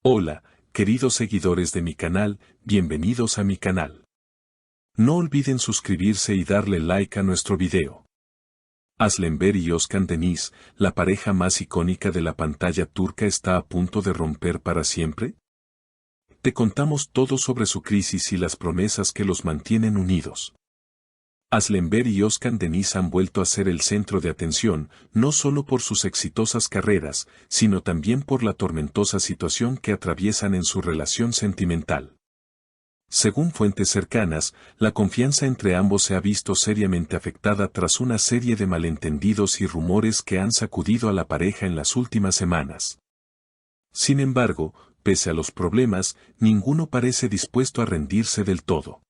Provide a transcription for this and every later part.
Hola, queridos seguidores de mi canal, bienvenidos a mi canal. No olviden suscribirse y darle like a nuestro video. Aslenber y Özkan Deniz, la pareja más icónica de la pantalla turca, está a punto de romper para siempre. Te contamos todo sobre su crisis y las promesas que los mantienen unidos. Aslenber y Özkan Deniz han vuelto a ser el centro de atención, no solo por sus exitosas carreras, sino también por la tormentosa situación que atraviesan en su relación sentimental. Según fuentes cercanas, la confianza entre ambos se ha visto seriamente afectada tras una serie de malentendidos y rumores que han sacudido a la pareja en las últimas semanas. Sin embargo, pese a los problemas, ninguno parece dispuesto a rendirse del todo.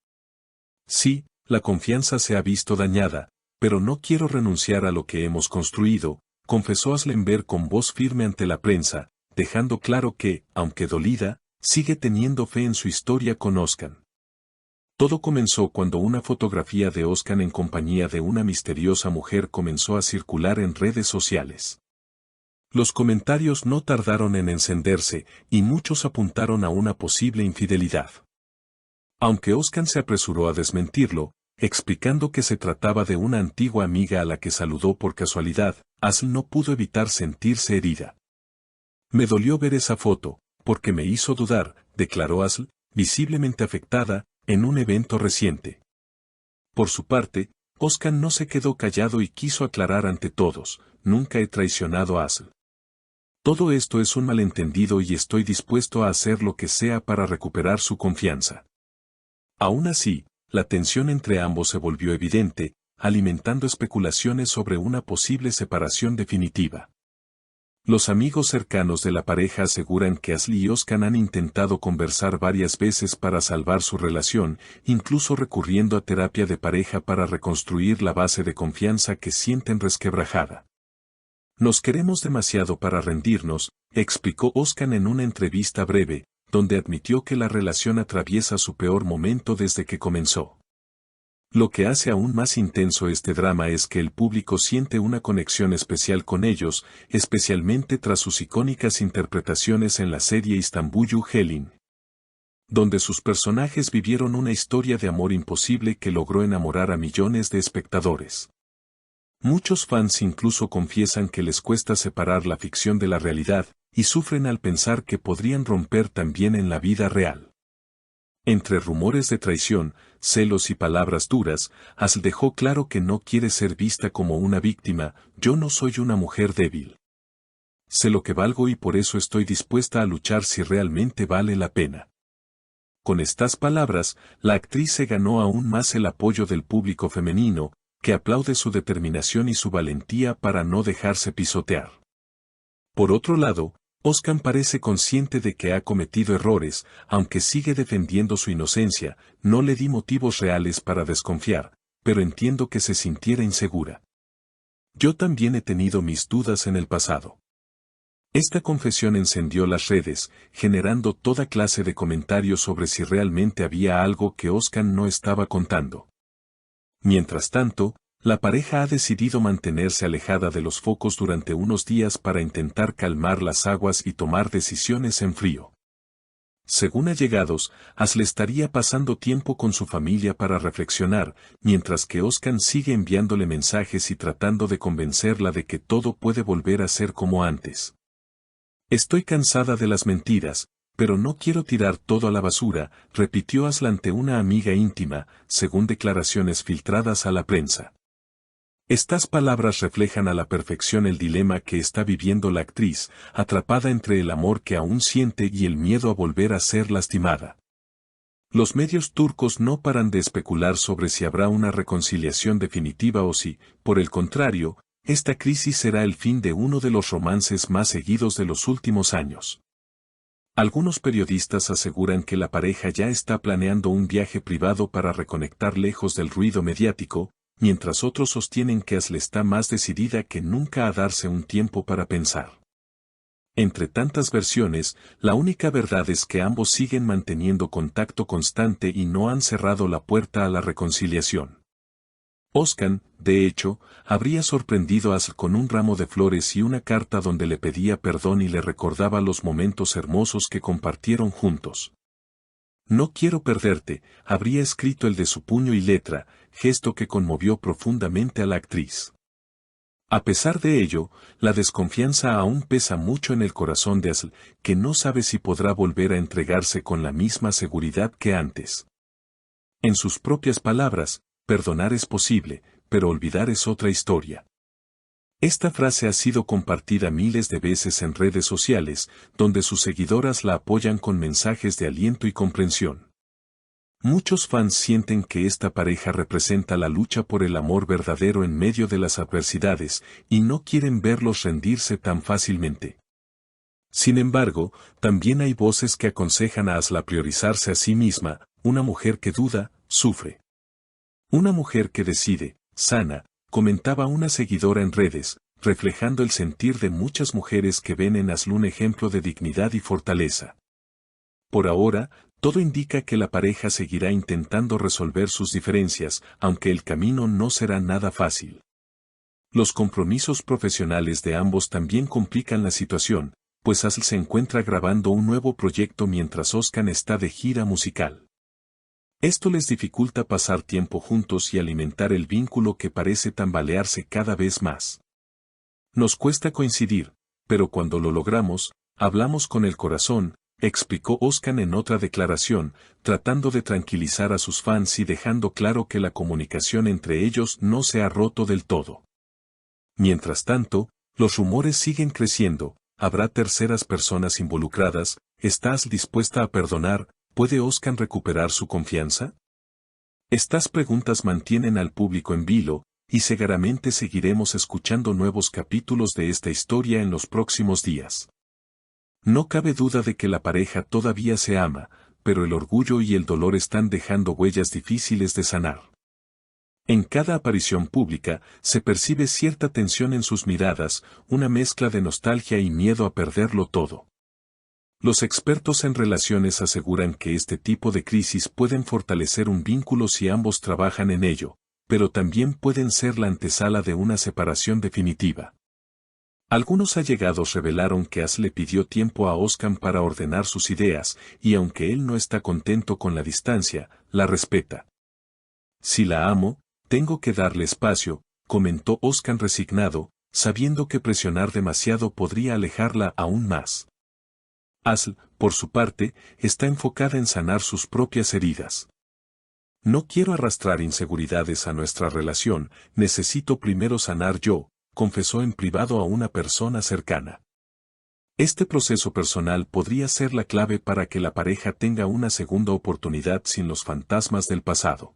Sí, la confianza se ha visto dañada, pero no quiero renunciar a lo que hemos construido, confesó Aslenber con voz firme ante la prensa, dejando claro que, aunque dolida, sigue teniendo fe en su historia con Özkan. Todo comenzó cuando una fotografía de Özkan en compañía de una misteriosa mujer comenzó a circular en redes sociales. Los comentarios no tardaron en encenderse, y muchos apuntaron a una posible infidelidad. Aunque Özkan se apresuró a desmentirlo, explicando que se trataba de una antigua amiga a la que saludó por casualidad, Asl no pudo evitar sentirse herida. Me dolió ver esa foto, porque me hizo dudar, declaró Asl, visiblemente afectada, en un evento reciente. Por su parte, Özkan no se quedó callado y quiso aclarar ante todos: nunca he traicionado a Asl. Todo esto es un malentendido y estoy dispuesto a hacer lo que sea para recuperar su confianza. Aún así, la tensión entre ambos se volvió evidente, alimentando especulaciones sobre una posible separación definitiva. Los amigos cercanos de la pareja aseguran que Asl y Özkan han intentado conversar varias veces para salvar su relación, incluso recurriendo a terapia de pareja para reconstruir la base de confianza que sienten resquebrajada. Nos queremos demasiado para rendirnos, explicó Özkan en una entrevista breve, donde admitió que la relación atraviesa su peor momento desde que comenzó. Lo que hace aún más intenso este drama es que el público siente una conexión especial con ellos, especialmente tras sus icónicas interpretaciones en la serie Istanbul Helin, donde sus personajes vivieron una historia de amor imposible que logró enamorar a millones de espectadores. Muchos fans incluso confiesan que les cuesta separar la ficción de la realidad, y sufren al pensar que podrían romper también en la vida real. Entre rumores de traición, celos y palabras duras, Asl dejó claro que no quiere ser vista como una víctima: yo no soy una mujer débil. Sé lo que valgo y por eso estoy dispuesta a luchar si realmente vale la pena. Con estas palabras, la actriz se ganó aún más el apoyo del público femenino, que aplaude su determinación y su valentía para no dejarse pisotear. Por otro lado, Özkan parece consciente de que ha cometido errores, aunque sigue defendiendo su inocencia. No le di motivos reales para desconfiar, pero entiendo que se sintiera insegura. Yo también he tenido mis dudas en el pasado. Esta confesión encendió las redes, generando toda clase de comentarios sobre si realmente había algo que Özkan no estaba contando. Mientras tanto, la pareja ha decidido mantenerse alejada de los focos durante unos días para intentar calmar las aguas y tomar decisiones en frío. Según allegados, Asl estaría pasando tiempo con su familia para reflexionar, mientras que Özkan sigue enviándole mensajes y tratando de convencerla de que todo puede volver a ser como antes. Estoy cansada de las mentiras, pero no quiero tirar todo a la basura, repitió Asl ante una amiga íntima, según declaraciones filtradas a la prensa. Estas palabras reflejan a la perfección el dilema que está viviendo la actriz, atrapada entre el amor que aún siente y el miedo a volver a ser lastimada. Los medios turcos no paran de especular sobre si habrá una reconciliación definitiva o si, por el contrario, esta crisis será el fin de uno de los romances más seguidos de los últimos años. Algunos periodistas aseguran que la pareja ya está planeando un viaje privado para reconectar lejos del ruido mediático, mientras otros sostienen que Asl está más decidida que nunca a darse un tiempo para pensar. Entre tantas versiones, la única verdad es que ambos siguen manteniendo contacto constante y no han cerrado la puerta a la reconciliación. Oscan, de hecho, habría sorprendido a Asl con un ramo de flores y una carta donde le pedía perdón y le recordaba los momentos hermosos que compartieron juntos. No quiero perderte, habría escrito el de su puño y letra, gesto que conmovió profundamente a la actriz. A pesar de ello, la desconfianza aún pesa mucho en el corazón de Asl, que no sabe si podrá volver a entregarse con la misma seguridad que antes. En sus propias palabras, perdonar es posible, pero olvidar es otra historia. Esta frase ha sido compartida miles de veces en redes sociales, donde sus seguidoras la apoyan con mensajes de aliento y comprensión. Muchos fans sienten que esta pareja representa la lucha por el amor verdadero en medio de las adversidades, y no quieren verlos rendirse tan fácilmente. Sin embargo, también hay voces que aconsejan a Asl priorizarse a sí misma, una mujer que duda, sufre. Una mujer que decide, sana, comentaba una seguidora en redes, reflejando el sentir de muchas mujeres que ven en Asl un ejemplo de dignidad y fortaleza. Por ahora, todo indica que la pareja seguirá intentando resolver sus diferencias, aunque el camino no será nada fácil. Los compromisos profesionales de ambos también complican la situación, pues Asl se encuentra grabando un nuevo proyecto mientras Oscan está de gira musical. Esto les dificulta pasar tiempo juntos y alimentar el vínculo que parece tambalearse cada vez más. Nos cuesta coincidir, pero cuando lo logramos, hablamos con el corazón, explicó Oscan en otra declaración, tratando de tranquilizar a sus fans y dejando claro que la comunicación entre ellos no se ha roto del todo. Mientras tanto, los rumores siguen creciendo, habrá terceras personas involucradas, ¿estás dispuesta a perdonar? ¿Puede Oscan recuperar su confianza? Estas preguntas mantienen al público en vilo, y seguramente seguiremos escuchando nuevos capítulos de esta historia en los próximos días. No cabe duda de que la pareja todavía se ama, pero el orgullo y el dolor están dejando huellas difíciles de sanar. En cada aparición pública, se percibe cierta tensión en sus miradas, una mezcla de nostalgia y miedo a perderlo todo. Los expertos en relaciones aseguran que este tipo de crisis pueden fortalecer un vínculo si ambos trabajan en ello, pero también pueden ser la antesala de una separación definitiva. Algunos allegados revelaron que Asl le pidió tiempo a Oscan para ordenar sus ideas, y aunque él no está contento con la distancia, la respeta. Si la amo, tengo que darle espacio, comentó Oscan resignado, sabiendo que presionar demasiado podría alejarla aún más. Asl, por su parte, está enfocada en sanar sus propias heridas. No quiero arrastrar inseguridades a nuestra relación, necesito primero sanar yo, confesó en privado a una persona cercana. Este proceso personal podría ser la clave para que la pareja tenga una segunda oportunidad sin los fantasmas del pasado.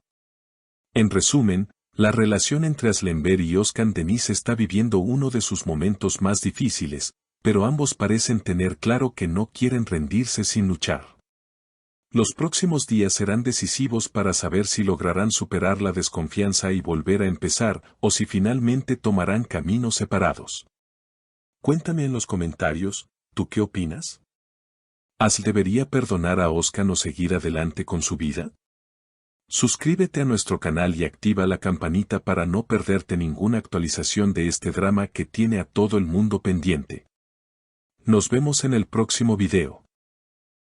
En resumen, la relación entre Aslenberg y Oscan Denise está viviendo uno de sus momentos más difíciles, pero ambos parecen tener claro que no quieren rendirse sin luchar. Los próximos días serán decisivos para saber si lograrán superar la desconfianza y volver a empezar, o si finalmente tomarán caminos separados. Cuéntame en los comentarios, ¿tú qué opinas? ¿Asl debería perdonar a Oscan o seguir adelante con su vida? Suscríbete a nuestro canal y activa la campanita para no perderte ninguna actualización de este drama que tiene a todo el mundo pendiente. Nos vemos en el próximo video.